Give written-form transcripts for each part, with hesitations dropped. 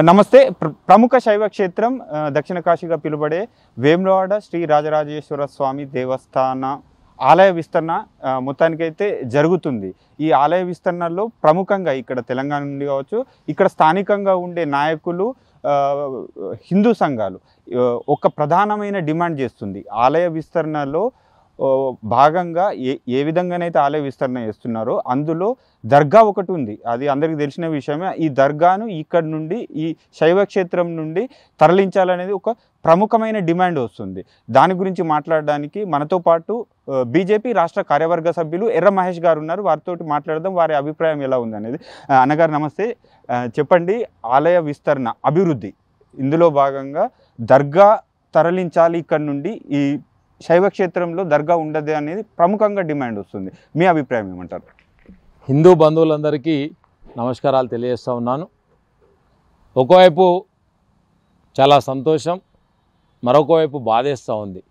నమస్తే. ప్రముఖ శైవ క్షేత్రం దక్షిణ కాశీగా పిలువబడే వేములవాడ శ్రీ రాజరాజేశ్వర స్వామి దేవస్థాన ఆలయ విస్తరణ మొత్తానికైతే జరుగుతుంది. ఈ ఆలయ విస్తరణలో ప్రముఖంగా ఇక్కడ తెలంగాణ నుండి కావచ్చు, ఇక్కడ స్థానికంగా ఉండే నాయకులు, హిందూ సంఘాలు ఒక ప్రధానమైన డిమాండ్ చేస్తుంది. ఆలయ విస్తరణలో భాగంగా ఏ విధంగానైతే ఆలయ విస్తరణ చేస్తున్నారో అందులో దర్గా ఒకటి ఉంది. అది అందరికీ తెలిసిన విషయమే. ఈ దర్గాను ఇక్కడ నుండి, ఈ శైవ క్షేత్రం నుండి తరలించాలనేది ఒక ప్రముఖమైన డిమాండ్ వస్తుంది. దాని గురించి మాట్లాడడానికి మనతో పాటు బీజేపీ రాష్ట్ర కార్యవర్గ సభ్యులు ఎర్ర మహేష్ గారు ఉన్నారు. వారితో మాట్లాడదాం, వారి అభిప్రాయం ఎలా ఉందనేది. అన్నగారు నమస్తే. చెప్పండి, ఆలయ విస్తరణ అభివృద్ధి ఇందులో భాగంగా దర్గా తరలించాలి, ఇక్కడ నుండి ఈ శైవ క్షేత్రంలో దర్గా ఉండదు అనేది ప్రముఖంగా డిమాండ్ వస్తుంది. మీ అభిప్రాయం ఏమంటారు? హిందూ బంధువులందరికీ నమస్కారాలు తెలియజేస్తూ ఉన్నాను. ఒకవైపు చాలా సంతోషం, మరొకవైపు బాధేస్తూ ఉంది.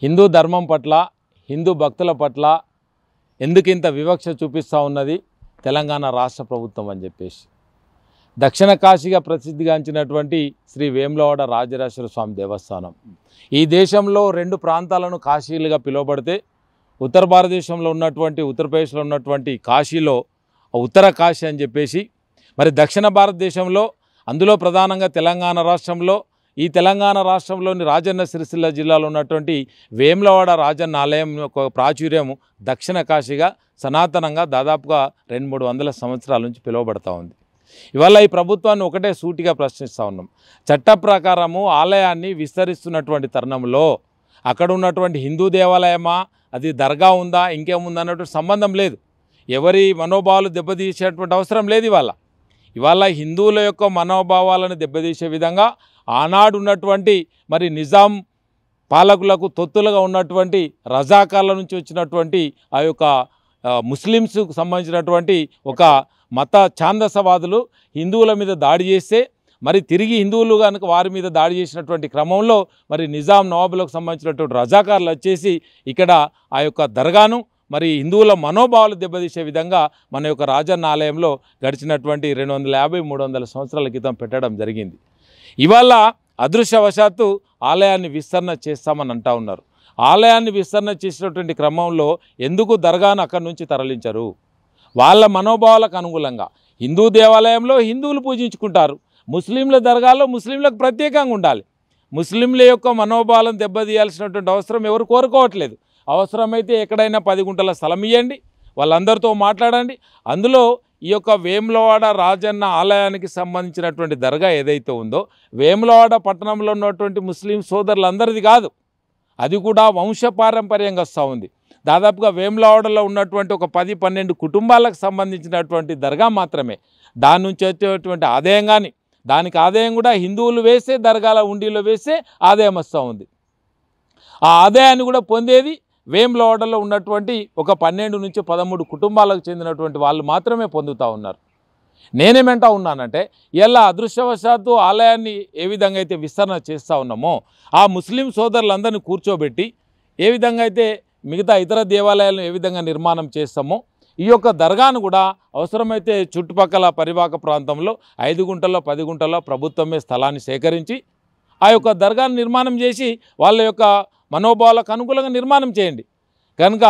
హిందూ ధర్మం పట్ల, హిందూ భక్తుల పట్ల ఎందుకు ఇంత వివక్ష చూపిస్తూ ఉన్నది తెలంగాణ రాష్ట్ర ప్రభుత్వం అని చెప్పేసి. దక్షిణ కాశీగా ప్రసిద్ధిగాంచినటువంటి శ్రీ వేములవాడ రాజరాజేశ్వర స్వామి దేవస్థానం ఈ దేశంలో రెండు ప్రాంతాలను కాశీలుగా పిలువబడితే, ఉత్తర భారతదేశంలో ఉన్నటువంటి, ఉత్తరప్రదేశ్లో ఉన్నటువంటి కాశీలో ఉత్తర కాశీ అని చెప్పేసి, మరి దక్షిణ భారతదేశంలో అందులో ప్రధానంగా తెలంగాణ రాష్ట్రంలో, ఈ తెలంగాణ రాష్ట్రంలోని రాజన్న సిరిసిల్ల జిల్లాలో ఉన్నటువంటి వేములవాడ రాజన్న ఆలయం యొక్క ప్రాచుర్యం దక్షిణ కాశీగా సనాతనంగా దాదాపుగా 200-300 సంవత్సరాల నుంచి పిలువబడతా ఉంది. ఇవాళ ఈ ప్రభుత్వాన్ని ఒకటే సూటిగా ప్రశ్నిస్తూ ఉన్నాం. చట్ట ప్రకారము ఆలయాన్ని విస్తరిస్తున్నటువంటి తరుణంలో అక్కడ ఉన్నటువంటి హిందూ దేవాలయమా, అది దర్గా ఉందా, ఇంకేముందా అన్నటువంటి సంబంధం లేదు. ఎవరి మనోభావాలు దెబ్బతీసేటువంటి అవసరం లేదు. ఇవాళ హిందువుల యొక్క మనోభావాలను దెబ్బతీసే విధంగా ఆనాడు ఉన్నటువంటి మరి నిజాం పాలకులకు తొత్తులుగా ఉన్నటువంటి రజాకార్ల నుంచి వచ్చినటువంటి ఆ యొక్క ముస్లిమ్స్కు సంబంధించినటువంటి ఒక మత ఛాందసవాదులు హిందువుల మీద దాడి చేస్తే, మరి తిరిగి హిందువులు కనుక వారి మీద దాడి చేసినటువంటి క్రమంలో మరి నిజాం నవాబులకు సంబంధించినటువంటి రజాకార్లు వచ్చేసి ఇక్కడ ఆ యొక్క దర్గాను మరి హిందువుల మనోభావాలు దెబ్బతీసే విధంగా మన యొక్క రాజన్న ఆలయంలో గడిచినటువంటి 250-300 సంవత్సరాల క్రితం పెట్టడం జరిగింది. ఇవాళ అదృష్టవశాత్తు ఆలయాన్ని విస్తరణ చేస్తామని అంటూ ఉన్నారు. ఆలయాన్ని విస్తరణ చేసినటువంటి క్రమంలో ఎందుకు దర్గాను అక్కడి నుంచి తరలించరు? వాళ్ళ మనోభావాలకు అనుకూలంగా హిందూ దేవాలయంలో హిందువులు పూజించుకుంటారు, ముస్లింల దర్గాలో ముస్లింలకు ప్రత్యేకంగా ఉండాలి. ముస్లింల యొక్క మనోభావాలను దెబ్బతీయాల్సినటువంటి అవసరం ఎవరు కోరుకోవట్లేదు. అవసరమైతే ఎక్కడైనా 10 గుంటల స్థలం ఇవ్వండి, వాళ్ళందరితో మాట్లాడండి. అందులో ఈ యొక్క వేములవాడ రాజన్న ఆలయానికి సంబంధించినటువంటి దర్గా ఏదైతే ఉందో వేములవాడ పట్టణంలో ఉన్నటువంటి ముస్లిం సోదరులందరిది కాదు, అది కూడా వంశపారంపర్యంగా వస్తూ ఉంది. దాదాపుగా వేములవాడలో ఉన్నటువంటి ఒక 10-12 కుటుంబాలకు సంబంధించినటువంటి దర్గా మాత్రమే. దాని నుంచి వచ్చేటువంటి ఆదాయం కానీ, దానికి ఆదాయం కూడా హిందువులు వేసే దర్గాల ఉండిలో వేసే ఆదాయం వస్తూ ఉంది. ఆ ఆదాయాన్ని కూడా పొందేది వేములవాడలో ఉన్నటువంటి ఒక 12-13 కుటుంబాలకు చెందినటువంటి వాళ్ళు మాత్రమే పొందుతూ ఉన్నారు. నేనేమంటా ఉన్నానంటే, ఇలా అదృష్టవశాత్తు ఆలయాన్ని ఏ విధంగా అయితే విస్తరణ చేస్తూ ఉన్నామో ఆ ముస్లిం సోదరులందరినీ కూర్చోబెట్టి ఏ విధంగా అయితే మిగతా ఇతర దేవాలయాలను ఏ విధంగా నిర్మాణం చేస్తామో ఈ యొక్క దర్గాను కూడా అవసరమైతే చుట్టుపక్కల పరివాహక ప్రాంతంలో 5 గుంటల్లో 10 గుంటల్లో ప్రభుత్వమే స్థలాన్ని సేకరించి ఆ యొక్క దర్గాను నిర్మాణం చేసి వాళ్ళ యొక్క మనోభావాలకు అనుకూలంగా నిర్మాణం చేయండి. కనుక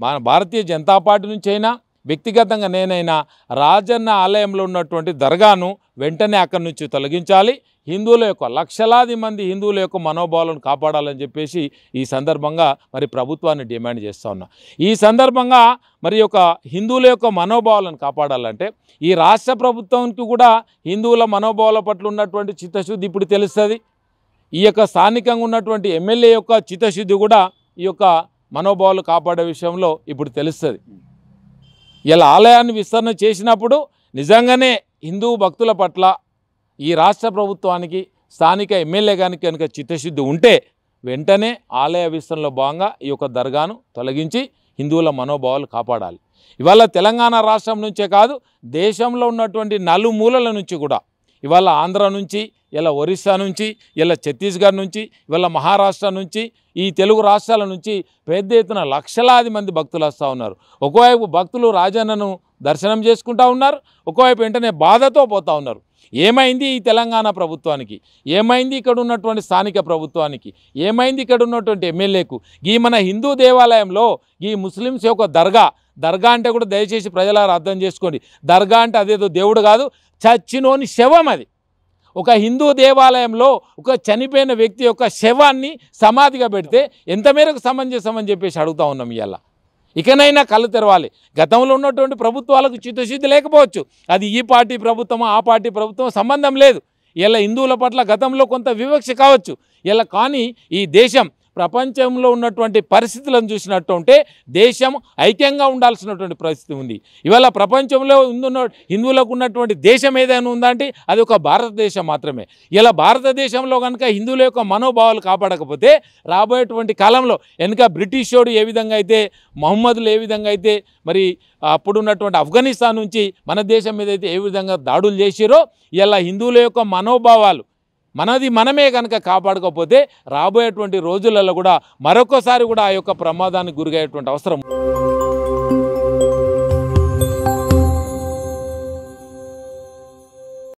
మన భారతీయ జనతా పార్టీ నుంచి అయినా, వ్యక్తిగతంగా నేనైనా రాజన్న ఆలయంలో ఉన్నటువంటి దర్గాను వెంటనే అక్కడి నుంచి తొలగించాలి. హిందువుల యొక్క లక్షలాది మంది హిందువుల యొక్క మనోభావాలను కాపాడాలని చెప్పేసి ఈ సందర్భంగా మరి ప్రభుత్వాన్ని డిమాండ్ చేస్తూ ఉన్నా. ఈ సందర్భంగా మరి యొక్క హిందువుల యొక్క మనోభావాలను కాపాడాలంటే ఈ రాష్ట్ర ప్రభుత్వానికి కూడా హిందువుల మనోభావాల పట్ల ఉన్నటువంటి చిత్తశుద్ధి ఇప్పుడు తెలుస్తుంది. ఈ యొక్క స్థానికంగా ఉన్నటువంటి ఎమ్మెల్యే యొక్క చిత్తశుద్ధి కూడా ఈ యొక్క మనోభావాలు కాపాడే విషయంలో ఇప్పుడు తెలుస్తుంది. ఇలా ఆలయాన్ని విస్తరణ చేసినప్పుడు నిజంగానే హిందూ భక్తుల పట్ల ఈ రాష్ట్ర ప్రభుత్వానికి, స్థానిక ఎమ్మెల్యే కనుక చిత్తశుద్ధి ఉంటే వెంటనే ఆలయ విస్తరణలో భాగంగా ఈ యొక్క దర్గాను తొలగించి హిందువుల మనోభావాలు కాపాడాలి. ఇవాళ తెలంగాణ రాష్ట్రం నుంచే కాదు, దేశంలో ఉన్నటువంటి నలుమూలల నుంచి కూడా, ఇవాళ ఆంధ్ర నుంచి, ఇలా ఒరిస్సా నుంచి, ఇలా ఛత్తీస్గఢ్ నుంచి, ఇవాళ మహారాష్ట్ర నుంచి, ఈ తెలుగు రాష్ట్రాల నుంచి పెద్ద ఎత్తున లక్షలాది మంది భక్తులు వస్తూ ఉన్నారు. ఒకవైపు భక్తులు రాజన్నను దర్శనం చేసుకుంటూ ఉన్నారు, ఒకవైపు వెంటనే బాధతో పోతూ ఉన్నారు. ఏమైంది ఈ తెలంగాణ ప్రభుత్వానికి, ఏమైంది ఇక్కడ ఉన్నటువంటి స్థానిక ప్రభుత్వానికి, ఏమైంది ఇక్కడ ఉన్నటువంటి ఎమ్మెల్యేకు? ఈ మన హిందూ దేవాలయంలో ఈ ముస్లిమ్స్ యొక్క దర్గా అంటే కూడా దయచేసి ప్రజలారా అర్థం చేసుకోండి, దర్గా అంటే అదేదో దేవుడు కాదు, చచ్చినోని శవం. అది ఒక హిందూ దేవాలయంలో ఒక చనిపోయిన వ్యక్తి యొక్క శవాన్ని సమాధిగా పెడితే ఎంత మేరకు సమంజసం అని చెప్పేసి అడుగుతా ఉన్నాం. ఇవాళ ఇకనైనా కళ్ళు తెరవాలి. గతంలో ఉన్నటువంటి ప్రభుత్వాలకు చిత్తశుద్ధి లేకపోవచ్చు, అది ఈ పార్టీ ప్రభుత్వమో ఆ పార్టీ ప్రభుత్వం సంబంధం లేదు. ఇలా హిందువుల పట్ల గతంలో కొంత వివక్ష కావచ్చు ఇలా, కానీ ఈ దేశం ప్రపంచంలో ఉన్నటువంటి పరిస్థితులను చూసినట్టు ఉంటే దేశం ఐక్యంగా ఉండాల్సినటువంటి పరిస్థితి ఉంది. ఇవాళ ప్రపంచంలో హిందువులకు ఉన్నటువంటి దేశం ఏదైనా ఉందంటే అది ఒక భారతదేశం మాత్రమే. ఇలా భారతదేశంలో కనుక హిందువుల యొక్క మనోభావాలు కాపాడకపోతే రాబోయేటువంటి కాలంలో వెనుక బ్రిటిషోడు ఏ విధంగా అయితే, మహమ్మదులు ఏ విధంగా అయితే మరి అప్పుడున్నటువంటి ఆఫ్ఘనిస్తాన్ నుంచి మన దేశం మీద అయితే ఏ విధంగా దాడులు చేసిరో, ఇలా హిందువుల యొక్క మనోభావాలు మనది మనమే కనుక కాపాడుకోకపోతే రాబోయేటువంటి రోజులలో కూడా మరొకసారి కూడా ఆ యొక్క ప్రమాదానికి గురయ్యేటువంటి అవసరం